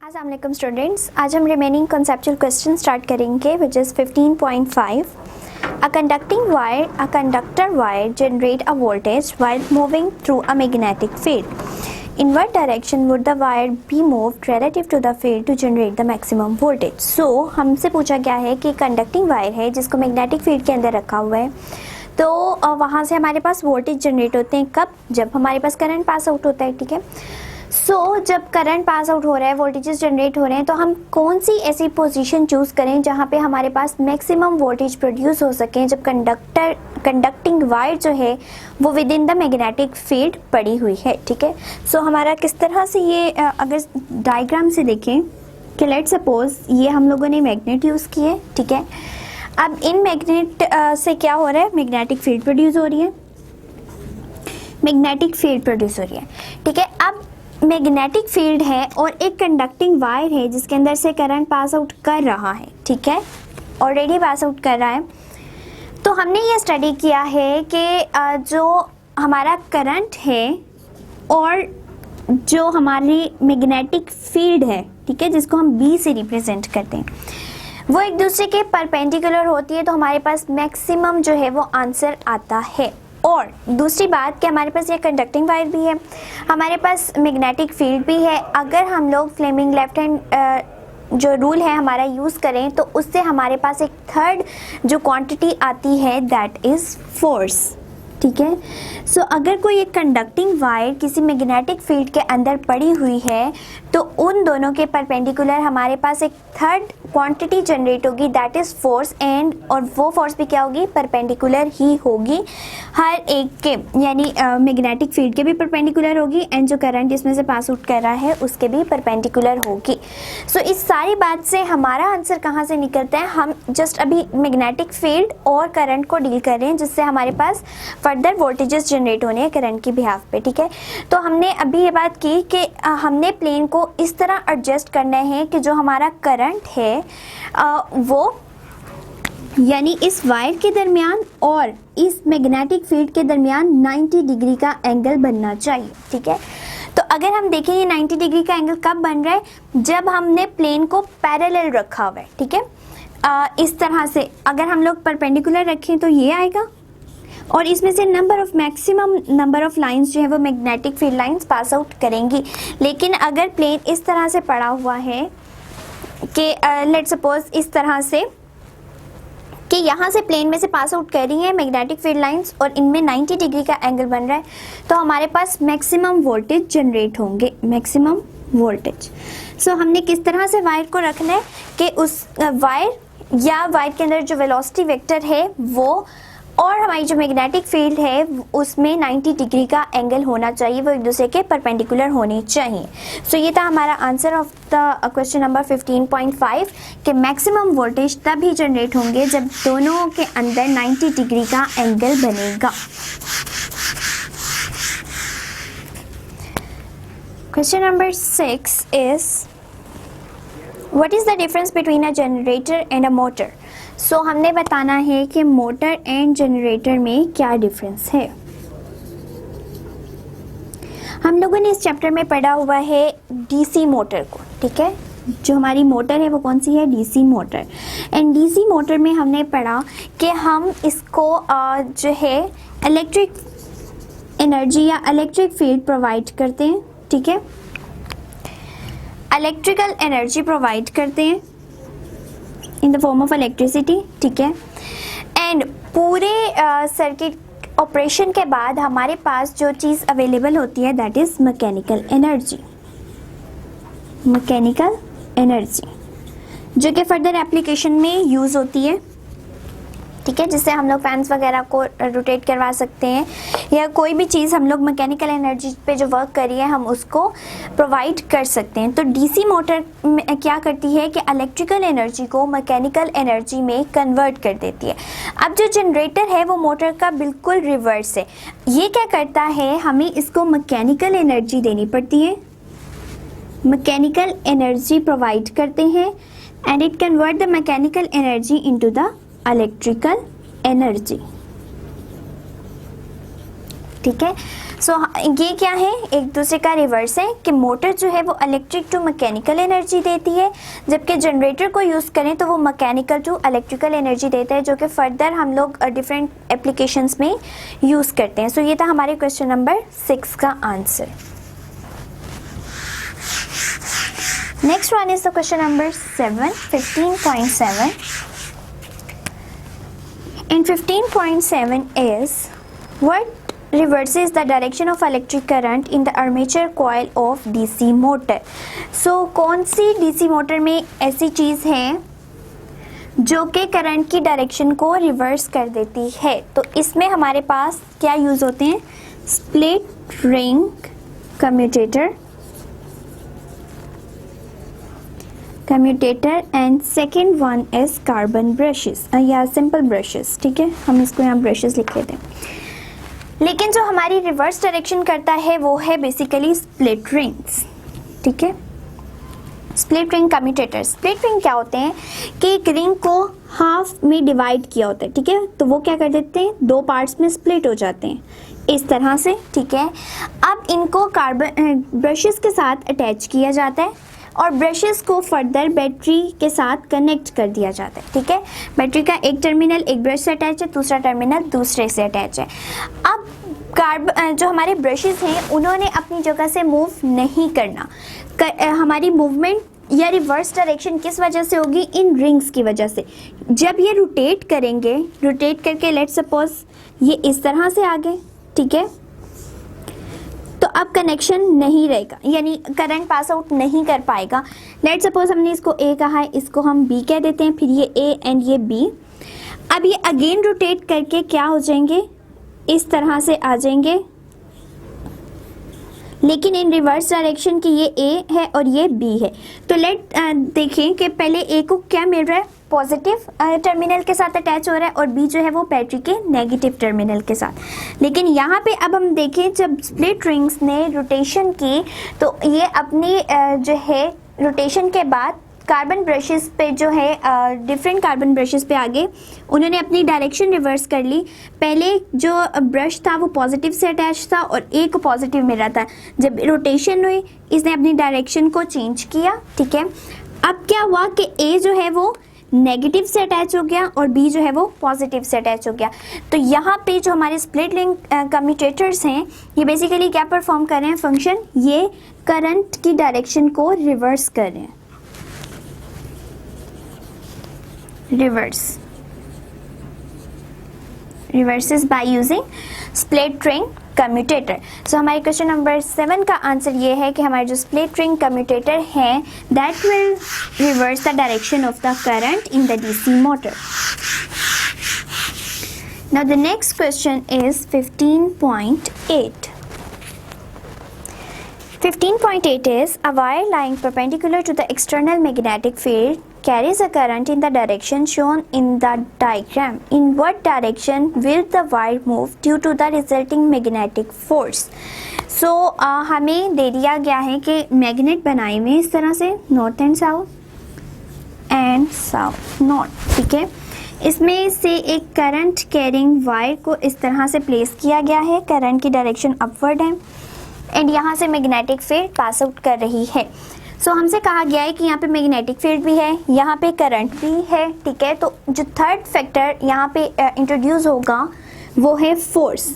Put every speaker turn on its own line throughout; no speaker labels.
अस्सलाम वालेकुम स्टूडेंट्स, आज हम रिमेनिंग कंसेप्चुअल क्वेश्चन स्टार्ट करेंगे which is 15.5. A conductor wire generate a voltage while moving through a magnetic field. In what direction would the wire be moved relative to the field to generate the maximum voltage? So हमसे पूछा गया है कि conducting wire है जिसको magnetic field के अंदर रखा हुआ है, तो वहाँ से हमारे पास वोल्टेज जनरेट होते हैं कब? जब हमारे पास करंट पास आउट होता है. ठीक है, जब करंट पास आउट हो रहा है, वोल्टेजेस जनरेट हो रहे हैं, तो हम कौन सी ऐसी पोजीशन चूज़ करें जहाँ पे हमारे पास मैक्सिमम वोल्टेज प्रोड्यूस हो सके जब कंडक्टिंग वायर जो है वो with in the magnetic field पड़ी हुई है. ठीक है, हमारा किस तरह से ये अगर डायग्राम से देखें कि लेट्स सपोज ये हम लोगों ने मैग्नेट यूज़ किए. ठीक है, अब इन मैग्नेट से क्या हो रहा है? मैग्नेटिक फील्ड प्रोड्यूस हो रही है. ठीक है, अब मैग्नेटिक फील्ड है और एक कंडक्टिंग वायर है जिसके अंदर से करंट पास आउट कर रहा है. ठीक है, ऑलरेडी पास आउट कर रहा है. तो हमने ये स्टडी किया है कि जो हमारा करंट है और जो हमारी मैग्नेटिक फील्ड है, ठीक है, जिसको हम बी से रिप्रेजेंट करते हैं, वो एक दूसरे के परपेंडिकुलर होती है, तो हमारे पास मैक्सिमम जो है वो आंसर आता है. और दूसरी बात कि हमारे पास ये कंडक्टिंग वायर भी है, हमारे पास मैग्नेटिक फील्ड भी है. अगर हम लोग फ्लेमिंग लेफ्ट हैंड जो रूल है हमारा यूज़ करें तो उससे हमारे पास एक थर्ड जो क्वांटिटी आती है दैट इज़ फोर्स. ठीक है, अगर कोई एक कंडक्टिंग वायर किसी मैग्नेटिक फील्ड के अंदर पड़ी हुई है तो उन दोनों के परपेंडिकुलर हमारे पास एक थर्ड क्वांटिटी जनरेट होगी दैट इज़ फोर्स. एंड और वो फोर्स भी क्या होगी? परपेंडिकुलर ही होगी हर एक के, यानी मैग्नेटिक फील्ड के भी परपेंडिकुलर होगी एंड जो करंट इसमें से पास आउट कर रहा है उसके भी परपेंडिकुलर होगी. इस सारी बात से हमारा आंसर कहाँ से निकलता है? हम जस्ट अभी मैग्नेटिक फील्ड और करंट को डील कर रहे हैं जिससे हमारे पास फर्दर वोल्टेजेस जनरेट होने हैं करंट की बिहाफ पे. ठीक है, तो हमने अभी ये बात की कि हमने प्लेन को इस तरह एडजस्ट करना है कि जो हमारा करंट है वो यानी इस वायर के दरमियान और इस मैग्नेटिक फील्ड के दरमियान 90 डिग्री का एंगल बनना चाहिए. ठीक है, तो अगर हम देखें ये 90 डिग्री का एंगल कब बन रहा है? जब हमने प्लेन को पैरेलल रखा हुआ है. ठीक है, इस तरह से अगर हम लोग परपेंडिकुलर रखें तो ये आएगा और इसमें से मैक्सिमम नंबर ऑफ लाइंस जो है वो magnetic field lines pass out करेंगी. लेकिन अगर प्लेन इस तरह से पड़ा हुआ है कि लेट्स सपोज इस तरह से कि यहाँ से प्लेन में से पास आउट कर रही है मैग्नेटिक फील्ड लाइंस और इनमें 90 डिग्री का एंगल बन रहा है, तो हमारे पास मैक्सिमम वोल्टेज जनरेट होंगे. Maximum voltage. हमने किस तरह से वायर को रखना है कि उस वायर के अंदर जो वेलोसिटी वेक्टर है वो और हमारी जो मैग्नेटिक फील्ड है उसमें 90 डिग्री का एंगल होना चाहिए, वो एक दूसरे के परपेंडिकुलर होने चाहिए. ये था हमारा answer of the question number 15.5 कि मैक्सिमम वोल्टेज तभी जनरेट होंगे जब दोनों के अंदर 90 डिग्री का एंगल बनेगा. Question number 6 is what is the difference between a generator and a motor. हमने बताना है कि मोटर एंड जनरेटर में क्या डिफरेंस है. हम लोगों ने इस चैप्टर में पढ़ा हुआ है डीसी मोटर को. ठीक है, जो हमारी मोटर है वो कौन सी है? DC motor. And DC motor में हमने पढ़ा कि हम इसको जो है इलेक्ट्रिक एनर्जी या इलेक्ट्रिक फील्ड प्रोवाइड करते हैं. ठीक है, इलेक्ट्रिकल एनर्जी प्रोवाइड करते हैं in the form of electricity. ठीक है, एंड पूरे सर्किट ऑपरेशन के बाद हमारे पास जो चीज़ अवेलेबल होती है that is mechanical energy. Mechanical energy जो कि फर्दर एप्लीकेशन में यूज़ होती है. ठीक है, जिससे हम लोग फैंस वगैरह को रोटेट करवा सकते हैं या कोई भी चीज़ हम लोग मैकेनिकल एनर्जी पे जो वर्क करिए हम उसको प्रोवाइड कर सकते हैं. तो डीसी मोटर क्या करती है कि इलेक्ट्रिकल एनर्जी को मैकेनिकल एनर्जी में कन्वर्ट कर देती है. अब जो जनरेटर है वो मोटर का बिल्कुल रिवर्स है. ये क्या करता है, हमें इसको मैकेनिकल एनर्जी देनी पड़ती है, मैकेनिकल एनर्जी प्रोवाइड करते हैं and it convert the mechanical energy into the electrical energy. ठीक है। सो ये क्या है, एक दूसरे का रिवर्स है कि मोटर जो है वो इलेक्ट्रिक टू मैकेनिकल एनर्जी देती है, जबकि जनरेटर को यूज़ करें तो वो मैकेनिकल टू इलेक्ट्रिकल एनर्जी देता है, जो कि फर्दर हम लोग डिफरेंट एप्लीकेशंस में यूज़ करते हैं। सो ये था हमारे क्वेश्चन नंबर 6 का answer. Next one is the question number 7, 15.7. And 15.7 is what reverses the direction of electric current in the armature coil of DC motor. So कौन सी DC मोटर में ऐसी चीज़ है जो कि करंट की डायरेक्शन को रिवर्स कर देती है? तो इसमें हमारे पास क्या यूज़ होते हैं? Split ring commutator and second one is carbon brushes या सिंपल ब्रशेस। ठीक है, हम इसको यहाँ ब्रशेस लिख लेते हैं। लेकिन जो हमारी रिवर्स डायरेक्शन करता है वो है बेसिकली स्प्लिट रिंग्स। ठीक है, split ring commutator. Split ring क्या होते हैं कि एक रिंग को हाफ में डिवाइड किया होता है। ठीक है, तो वो क्या कर देते हैं, 2 पार्ट्स में स्प्लिट हो जाते हैं इस तरह से। ठीक है, अब इनको कार्बन ब्रशेस के साथ अटैच किया जाता है और ब्रशेस को फर्दर बैटरी के साथ कनेक्ट कर दिया जाता है। ठीक है, बैटरी का एक टर्मिनल एक ब्रश से अटैच है, दूसरा टर्मिनल दूसरे से अटैच है। अब जो हमारे ब्रशेस हैं उन्होंने अपनी जगह से मूव नहीं करना। हमारी मूवमेंट या रिवर्स डायरेक्शन किस वजह से होगी? इन रिंग्स की वजह से। जब ये रोटेट करेंगे, रोटेट करके लेट्स सपोज ये इस तरह से आगे, ठीक है, तो अब कनेक्शन नहीं रहेगा, यानी करंट पास आउट नहीं कर पाएगा। लेट्स सपोज हमने इसको ए कहा है, इसको हम बी कह देते हैं, फिर ये ए एंड ये बी। अब ये अगेन रोटेट करके क्या हो जाएंगे, इस तरह से आ जाएंगे, लेकिन इन रिवर्स डायरेक्शन की ये ए है और ये बी है। तो देखें कि पहले ए को क्या मिल रहा है, पॉजिटिव टर्मिनल के साथ अटैच हो रहा है और बी जो है वो बैटरी के नेगेटिव टर्मिनल के साथ। लेकिन यहाँ पे अब हम देखें जब स्प्लिट रिंग्स ने रोटेशन की तो ये अपनी जो है रोटेशन के बाद कार्बन ब्रशेस पे जो है डिफरेंट कार्बन ब्रशेस पे आगे उन्होंने अपनी डायरेक्शन रिवर्स कर ली। पहले जो ब्रश था वो पॉजिटिव से अटैच था और ए को पॉजिटिव मिल रहा था। जब रोटेशन हुई इसने अपनी डायरेक्शन को चेंज किया। ठीक है, अब क्या हुआ कि ए जो है वो नेगेटिव से अटैच हो गया और बी जो है वो पॉजिटिव से अटैच हो गया। तो यहाँ पे जो हमारे स्प्लिट रिंग कम्यूटेटर्स हैं ये बेसिकली क्या परफॉर्म कर रहे हैं फंक्शन, ये करंट की डायरेक्शन को रिवर्स कर रहे हैं। reverses by using split ring commutator। सो हमारे क्वेश्चन नंबर 7 का आंसर ये है कि हमारे जो split ring commutator है that will reverse the direction of the current in the DC motor। Now the next question is 15.8। 15.8 is a wire lying perpendicular to the external magnetic field carries a current in the direction shown in the diagram. In what direction will the wire move due to the resulting magnetic force? So हमें दे दिया गया है कि magnet बनाए हुए इस तरह से नॉर्थ एंड साउथ नॉर्थ। ठीक है, इसमें से एक करंट कैरिंग वायर को इस तरह से प्लेस किया गया है, करंट की डायरेक्शन अपवर्ड है एंड यहाँ से मैग्नेटिक फील्ड पास आउट कर रही है। सो हमसे कहा गया है कि यहाँ पे मैग्नेटिक फील्ड भी है, यहाँ पे करंट भी है। ठीक है, तो जो थर्ड फैक्टर यहाँ पे इंट्रोड्यूस होगा वो है फोर्स।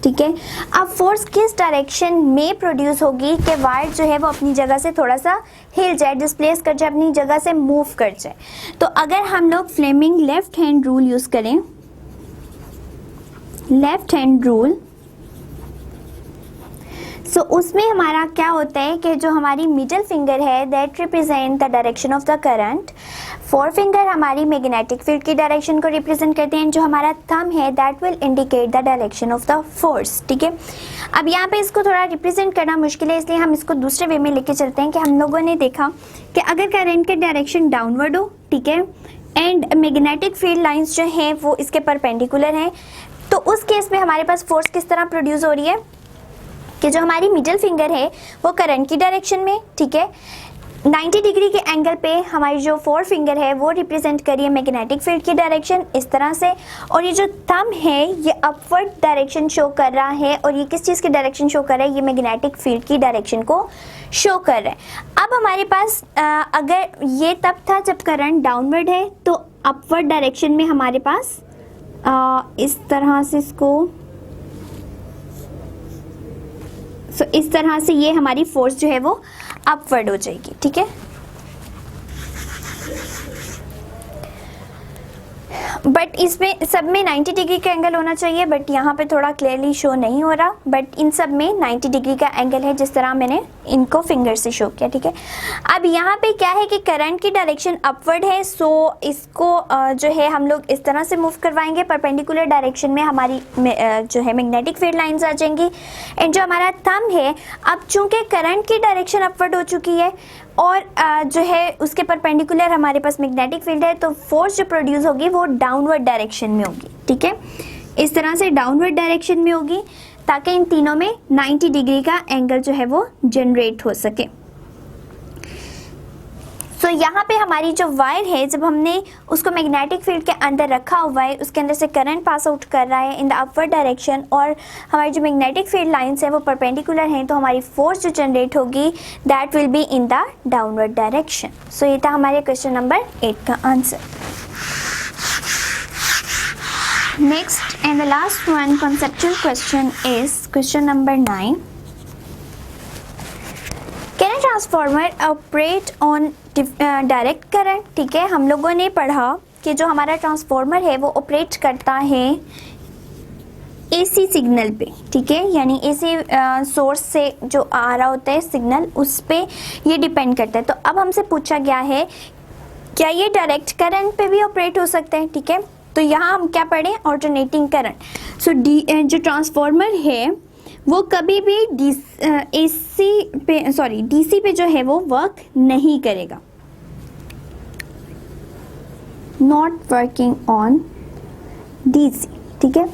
ठीक है, अब फोर्स किस डायरेक्शन में प्रोड्यूस होगी कि वायर जो है वो अपनी जगह से थोड़ा सा हिल जाए, डिस्प्लेस कर जाए, अपनी जगह से मूव कर जाए। तो अगर हम लोग Fleming left hand rule use करें, लेफ्ट हैंड रूल, सो उसमें हमारा क्या होता है कि जो हमारी मिडिल फिंगर है that represent the direction of the current, 4 finger हमारी मैग्नेटिक फील्ड की डायरेक्शन को रिप्रेजेंट करते हैं, जो हमारा थंब है that will indicate the direction of the force. ठीक है, अब यहाँ पे इसको थोड़ा रिप्रेजेंट करना मुश्किल है, इसलिए हम इसको दूसरे वे में लेके चलते हैं कि हम लोगों ने देखा कि अगर करंट के डायरेक्शन डाउनवर्ड हो, ठीक है, एंड मैग्नेटिक फील्ड लाइन्स जो हैं वो इसके परपेंडिकुलर हैं, तो उस केस में हमारे पास फोर्स किस तरह प्रोड्यूस हो रही है कि जो हमारी मिडिल फिंगर है वो करंट की डायरेक्शन में, ठीक है, 90 डिग्री के एंगल पे हमारी जो 4 फिंगर है वो रिप्रेजेंट करिए मैग्नेटिक फील्ड की डायरेक्शन इस तरह से, और ये जो थंब है ये अपवर्ड डायरेक्शन शो कर रहा है, और ये किस चीज़ की डायरेक्शन शो कर रहा है, ये मैग्नेटिक फील्ड की डायरेक्शन को शो कर रहा है। अब हमारे पास अगर ये तब था जब करंट डाउनवर्ड है, तो अपवर्ड डायरेक्शन में हमारे पास इस तरह से इस तरह से ये हमारी फोर्स जो है वो अपवर्ड हो जाएगी, ठीक है। बट इसमें सब में 90 डिग्री का एंगल होना चाहिए, बट यहाँ पे थोड़ा क्लियरली शो नहीं हो रहा, बट इन सब में 90 डिग्री का एंगल है जिस तरह मैंने इनको फिंगर से शो किया, ठीक है। अब यहाँ पे क्या है कि करंट की डायरेक्शन अपवर्ड है, सो इसको जो है हम लोग इस तरह से मूव करवाएंगे, परपेंडिकुलर डायरेक्शन में हमारी जो है मैग्नेटिक फील्ड लाइंस आ जाएंगी। एंड जो हमारा थंब है, अब चूंकि करंट की डायरेक्शन अपवर्ड हो चुकी है और जो है उसके परपेंडिकुलर हमारे पास मैग्नेटिक फील्ड है, तो फोर्स जो प्रोड्यूस होगी वो डाउनवर्ड डायरेक्शन में होगी, ठीक है। इस तरह से डाउनवर्ड डायरेक्शन में होगी ताकि इन तीनों में 90 डिग्री का एंगल जो है वो जनरेट हो सके। सो यहाँ पे हमारी जो वायर है, जब हमने उसको मैग्नेटिक फील्ड के अंदर रखा हुआ है, उसके अंदर से करंट पास आउट कर रहा है इन द अपवर्ड डायरेक्शन, और हमारी जो मैग्नेटिक फील्ड लाइंस है वो परपेंडिकुलर हैं, तो हमारी फोर्स जो जनरेट होगी that will be in the downward direction. So ये था हमारे क्वेश्चन नंबर 8 का answer. Next and the last one conceptual question is question number 9. Can a transformer operate on direct current? ठीक है, हम लोगों ने पढ़ा कि जो हमारा ट्रांसफार्मर है वो ऑपरेट करता है एसी सिग्नल पे, ठीक है, यानी एसी सोर्स से जो आ रहा होता है सिग्नल, उस पे ये डिपेंड करता है। तो अब हमसे पूछा गया है क्या ये डायरेक्ट करंट पे भी ऑपरेट हो सकता है, ठीक है। तो यहाँ हम क्या पढ़ें, ऑल्टरनेटिंग करंट। सो जो ट्रांसफार्मर है वो कभी भी डीसी पे जो है वो वर्क नहीं करेगा, नॉट वर्किंग ऑन डीसी, ठीक है।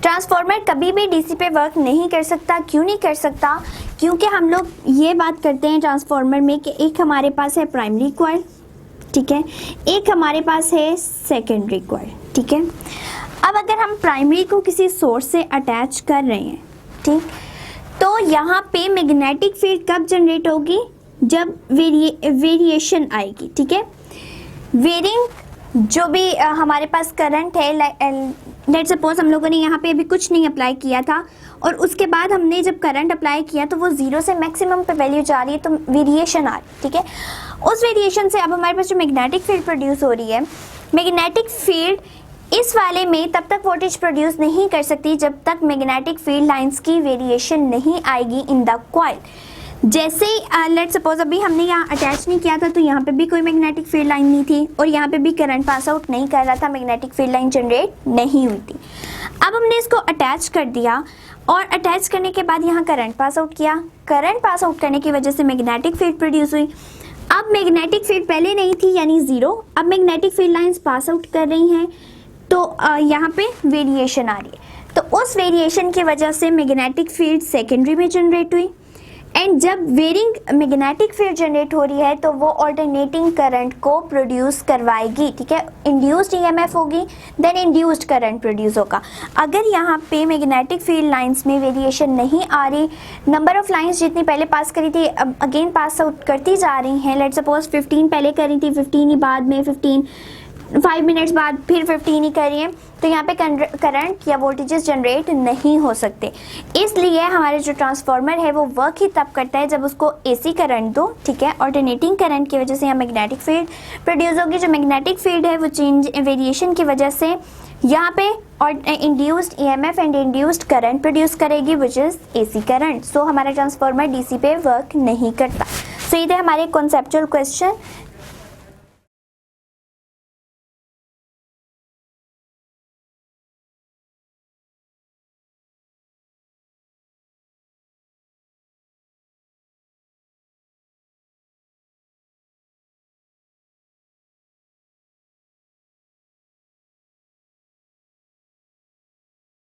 ट्रांसफार्मर कभी भी डीसी पे वर्क नहीं कर सकता। क्यों नहीं कर सकता? क्योंकि हम लोग ये बात करते हैं ट्रांसफार्मर में कि एक हमारे पास है प्राइमरी कॉइल, ठीक है, एक हमारे पास है सेकेंडरी कॉइल, ठीक है। अब अगर हम प्राइमरी को किसी सोर्स से अटैच कर रहे हैं, ठीक, तो यहाँ पे मैग्नेटिक फील्ड कब जनरेट होगी? जब वेरिएशन आएगी, ठीक है। वेरिंग जो भी हमारे पास करंट है, लेट सपोज हम लोगों ने यहाँ पे अभी कुछ नहीं अप्लाई किया था, और उसके बाद हमने जब करंट अप्लाई किया तो वो 0 से मैक्सिमम पे वैल्यू जा रही है, तो वेरिएशन आ रही है, ठीक है। उस वेरिएशन से अब हमारे पास जो मैग्नेटिक फील्ड प्रोड्यूस हो रही है, मैग्नेटिक फील्ड इस वाले में तब तक वोल्टेज प्रोड्यूस नहीं कर सकती जब तक मैग्नेटिक फील्ड लाइंस की वेरिएशन नहीं आएगी इन द कॉइल। जैसे लेट सपोज अभी हमने यहाँ अटैच नहीं किया था, तो यहाँ पे भी कोई मैग्नेटिक फील्ड लाइन नहीं थी, और यहाँ पे भी करंट पास आउट नहीं कर रहा था, मैग्नेटिक फील्ड लाइन जनरेट नहीं हुई थी। अब हमने इसको अटैच कर दिया, और अटैच करने के बाद यहाँ करंट पास आउट किया। करंट पास आउट करने की वजह से मैग्नेटिक फील्ड प्रोड्यूस हुई। अब मैग्नेटिक फील्ड पहले नहीं थी यानी 0, अब magnetic field lines pass out कर रही हैं, तो यहाँ पे वेरिएशन आ रही है। तो उस वेरिएशन की वजह से मैग्नेटिक फील्ड सेकेंडरी में जनरेट हुई, एंड जब वेरिंग मैग्नेटिक फील्ड जनरेट हो रही है तो वो ऑल्टरनेटिंग करंट को प्रोड्यूस करवाएगी, ठीक है। इंड्यूस्ड ईएमएफ होगी, देन इंड्यूस्ड करंट प्रोड्यूस होगा। अगर यहाँ पे मैग्नेटिक फील्ड लाइंस में वेरिएशन नहीं आ रही, नंबर ऑफ लाइंस जितनी पहले पास करी थी अब अगेन पास आउट करती जा रही हैं, लेट सपोज 15 पहले करी थी, 15 ही बाद में, 5 मिनट्स बाद फिर 15 ही करिए, तो यहाँ पे करंट या वोल्टेजेस जनरेट नहीं हो सकते। इसलिए हमारे जो ट्रांसफार्मर है वो वर्क ही तब करता है जब उसको एसी करंट दो, ठीक है। ऑल्टरनेटिंग करंट की वजह से यहाँ मैग्नेटिक फील्ड प्रोड्यूस होगी। जो मैग्नेटिक फील्ड है वो चेंज वेरिएशन की वजह से यहाँ पे और induced EMF and induced current produce करेगी, विच इज एसी करंट। सो हमारा ट्रांसफार्मर डीसी पे वर्क नहीं करता। सो ये थे हमारे कॉन्सेप्चुअल क्वेश्चन